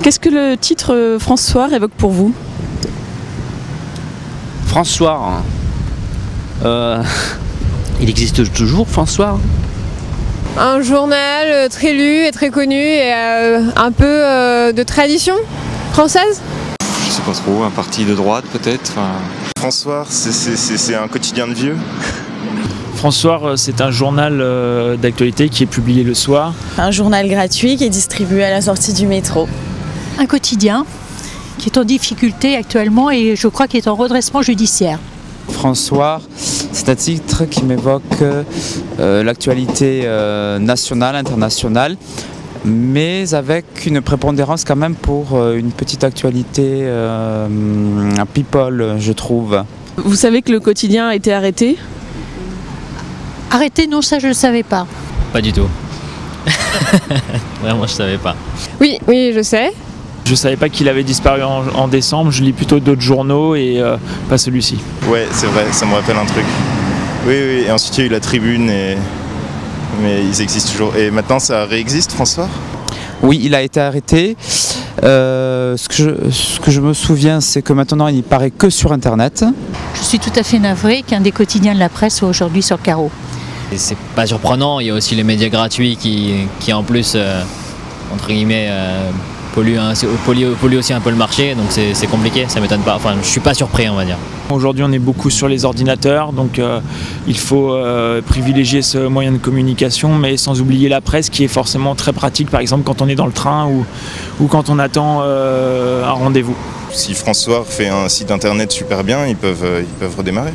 Qu'est-ce que le titre François évoque pour vous? François, il existe toujours François? Un journal très lu et très connu et un peu de tradition française. Je sais pas trop, un parti de droite peut-être. François, c'est un quotidien de vieux. François, c'est un journal d'actualité qui est publié le soir. Un journal gratuit qui est distribué à la sortie du métro. Un quotidien qui est en difficulté actuellement et je crois qu'il est en redressement judiciaire. François, c'est un titre qui m'évoque l'actualité nationale, internationale, mais avec une prépondérance quand même pour une petite actualité people, je trouve. Vous savez que le quotidien a été arrêté? Arrêtez, non, ça je ne le savais pas. Pas du tout. Vraiment, je savais pas. Oui, je sais. Je savais pas qu'il avait disparu en décembre, je lis plutôt d'autres journaux et pas celui-ci. Ouais, c'est vrai, ça me rappelle un truc. Oui, et ensuite il y a eu la Tribune, mais ils existent toujours. Et maintenant ça réexiste, François? Oui, il a été arrêté. Ce que je me souviens, c'est que maintenant il paraît que sur Internet. Je suis tout à fait navrée qu'un des quotidiens de la presse soit aujourd'hui sur le carreau. Et c'est pas surprenant, il y a aussi les médias gratuits qui en plus, entre guillemets, polluent aussi un peu le marché, donc c'est compliqué, ça m'étonne pas. Enfin, je suis pas surpris, on va dire. Aujourd'hui, on est beaucoup sur les ordinateurs, donc il faut privilégier ce moyen de communication, mais sans oublier la presse qui est forcément très pratique, par exemple quand on est dans le train ou quand on attend un rendez-vous. Si François fait un site internet super bien, ils peuvent redémarrer.